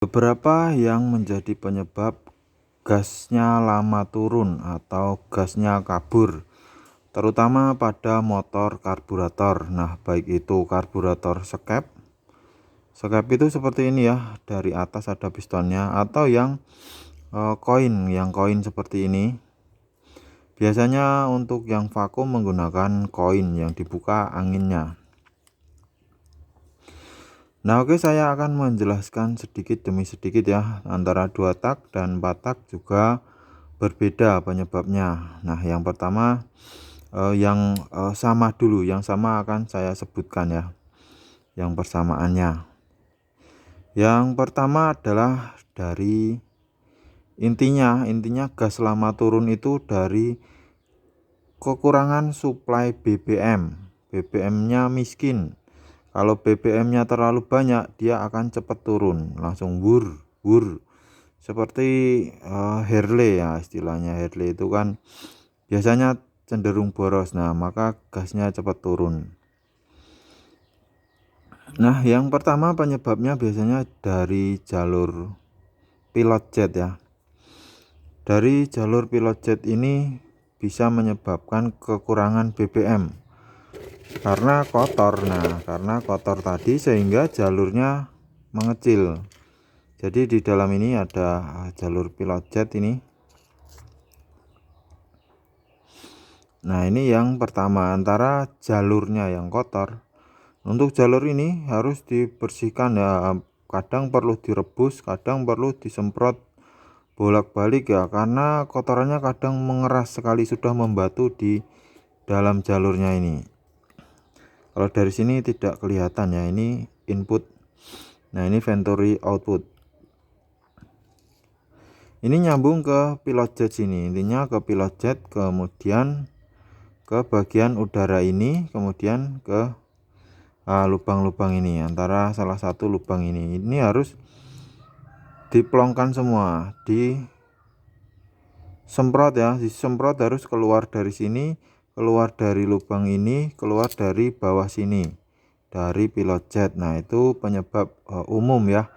Beberapa yang menjadi penyebab gasnya lama turun atau gasnya kabur, terutama pada motor karburator. Nah, baik itu karburator skep. Skep itu seperti ini ya, dari atas ada pistonnya, atau yang koin seperti ini. Biasanya untuk yang vakum menggunakan koin yang dibuka anginnya. Nah, oke, saya akan menjelaskan sedikit demi sedikit ya, antara 2 tak dan 4 tak juga berbeda penyebabnya. Nah, yang pertama yang sama dulu, yang sama akan saya sebutkan ya, yang persamaannya. Yang pertama adalah dari intinya gas lama turun itu dari kekurangan suplai BBM. BBM-nya miskin. Kalau BBM-nya terlalu banyak, dia akan cepat turun, langsung wur wur. Seperti Harley ya, istilahnya Harley itu kan biasanya cenderung boros. Nah, maka gasnya cepat turun. Nah, yang pertama penyebabnya biasanya dari jalur pilot jet ya. Dari jalur pilot jet ini bisa menyebabkan kekurangan BBM karena kotor. Nah, karena kotor tadi sehingga jalurnya mengecil. Jadi di dalam ini ada jalur pilot jet ini. Nah, ini yang pertama, antara jalurnya yang kotor. Untuk jalur ini harus dibersihkan ya, kadang perlu direbus, kadang perlu disemprot bolak-balik ya, karena kotorannya kadang mengeras sekali, sudah membatu di dalam jalurnya ini. Kalau dari sini tidak kelihatan ya, ini input. Nah, ini venturi output. Ini nyambung ke pilot jet sini, intinya ke pilot jet, kemudian ke bagian udara ini, kemudian ke lubang-lubang ini, antara salah satu lubang ini harus diplongkan semua, disemprot ya, disemprot, harus keluar dari sini, keluar dari lubang ini, keluar dari bawah sini, dari pilot jet. Nah, itu penyebab umum ya,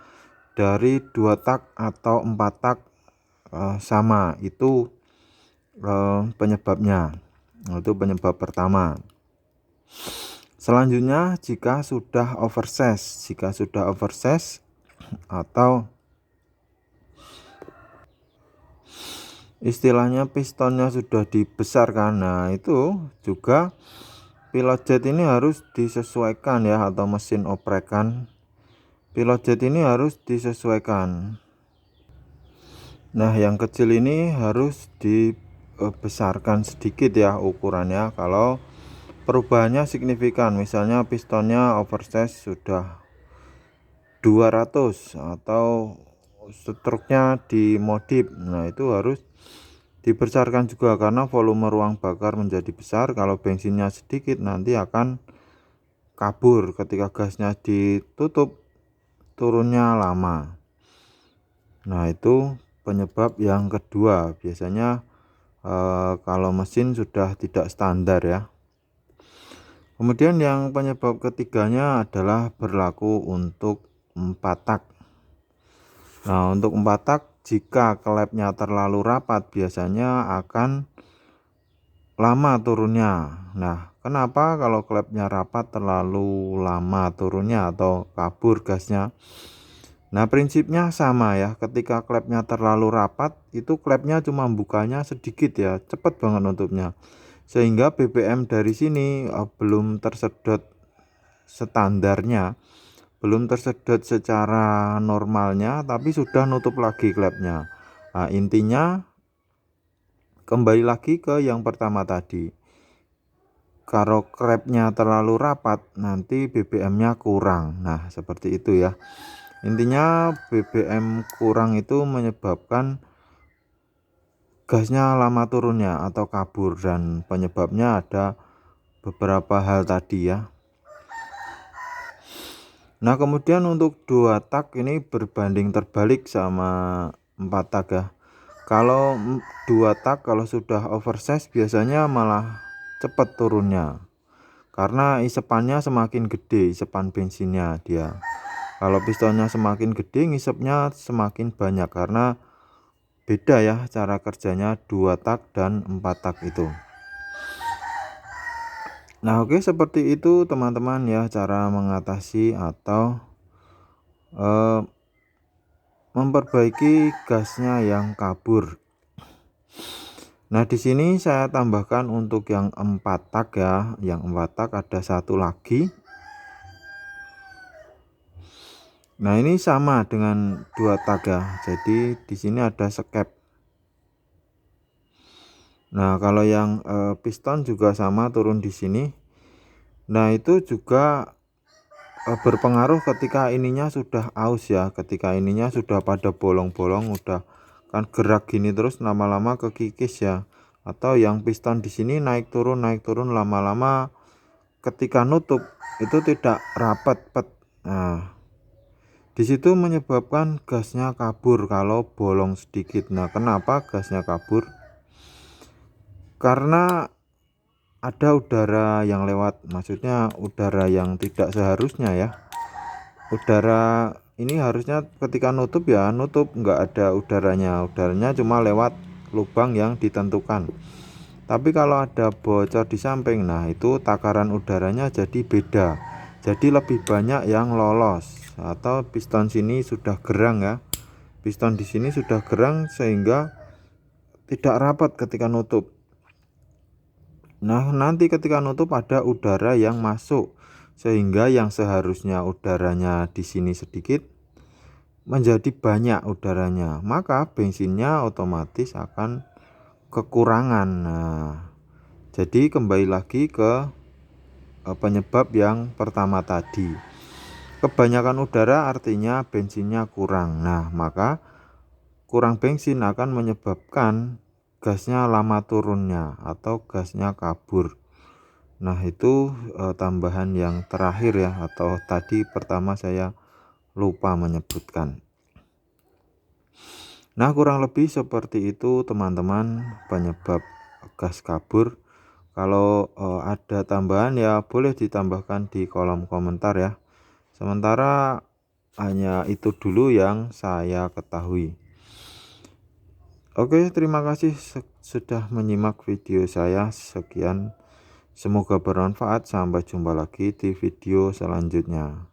dari 2 tak atau 4 tak sama itu penyebabnya. Nah, itu penyebab pertama. Selanjutnya, jika sudah oversize atau istilahnya pistonnya sudah dibesarkan, nah itu juga pilot jet ini harus disesuaikan ya, atau mesin oprekan pilot jet ini harus disesuaikan. Nah, yang kecil ini harus dibesarkan sedikit ya ukurannya kalau perubahannya signifikan. Misalnya pistonnya oversize sudah 200 atau struknya dimodif, nah itu harus dibesarkan juga karena volume ruang bakar menjadi besar. Kalau bensinnya sedikit nanti akan kabur, ketika gasnya ditutup turunnya lama. Nah, itu penyebab yang kedua, biasanya kalau mesin sudah tidak standar ya. Kemudian yang penyebab ketiganya adalah berlaku untuk 4 tak. Nah, untuk 4 tak, jika klepnya terlalu rapat biasanya akan lama turunnya. Nah, kenapa kalau klepnya rapat terlalu lama turunnya atau kabur gasnya? Nah, prinsipnya sama ya, ketika klepnya terlalu rapat itu klepnya cuma bukanya sedikit ya, cepat banget nutupnya, sehingga BBM dari sini belum tersedot standarnya, belum tersedot secara normalnya, tapi sudah nutup lagi klepnya. Nah, intinya kembali lagi ke yang pertama tadi, kalau klepnya terlalu rapat nanti BBM-nya kurang. Nah, seperti itu ya. Intinya BBM kurang itu menyebabkan gasnya lama turunnya atau kabur, dan penyebabnya ada beberapa hal tadi ya. Nah, kemudian untuk 2 tak ini berbanding terbalik sama 4 tak ya. Kalau 2 tak kalau sudah oversize biasanya malah cepat turunnya, karena isepannya semakin gede, isepan bensinnya dia. Kalau pistonnya semakin gede, ngisepnya semakin banyak karena beda ya cara kerjanya 2 tak dan 4 tak itu. Nah, oke, seperti itu teman-teman ya cara mengatasi atau memperbaiki gasnya yang kabur. Nah, di sini saya tambahkan untuk yang 4 tak ya. Yang 4 tak ada satu lagi. Nah, ini sama dengan 2 tak ya. Jadi di sini ada skep. Nah, kalau yang piston juga sama turun di sini. Nah, itu juga berpengaruh ketika ininya sudah aus ya. Ketika ininya sudah pada bolong-bolong, udah kan gerak gini terus lama-lama kekikis ya. Atau yang piston di sini naik turun lama-lama ketika nutup itu tidak rapat pet. Nah, disitu menyebabkan gasnya kabur kalau bolong sedikit. Nah, kenapa gasnya kabur? Karena ada udara yang lewat, maksudnya udara yang tidak seharusnya ya. Udara ini harusnya ketika nutup ya nutup, nggak ada udaranya cuma lewat lubang yang ditentukan. Tapi kalau ada bocor di samping, nah itu takaran udaranya jadi beda, jadi lebih banyak yang lolos. Atau piston sini sudah gerang ya, piston di sini sudah gerang sehingga tidak rapat ketika nutup. Nah, nanti ketika nutup ada udara yang masuk sehingga yang seharusnya udaranya di sini sedikit menjadi banyak udaranya, maka bensinnya otomatis akan kekurangan. Nah, jadi kembali lagi ke penyebab yang pertama tadi. Kebanyakan udara artinya bensinnya kurang. Nah, maka kurang bensin akan menyebabkan gasnya lama turunnya atau gasnya kabur. Nah, itu tambahan yang terakhir ya, atau tadi pertama saya lupa menyebutkan. Nah, kurang lebih seperti itu teman-teman penyebab gas kabur. Kalau ada tambahan ya boleh ditambahkan di kolom komentar ya. Sementara hanya itu dulu yang saya ketahui. Oke, terima kasih sudah menyimak video saya. Sekian, semoga bermanfaat. Sampai jumpa lagi di video selanjutnya.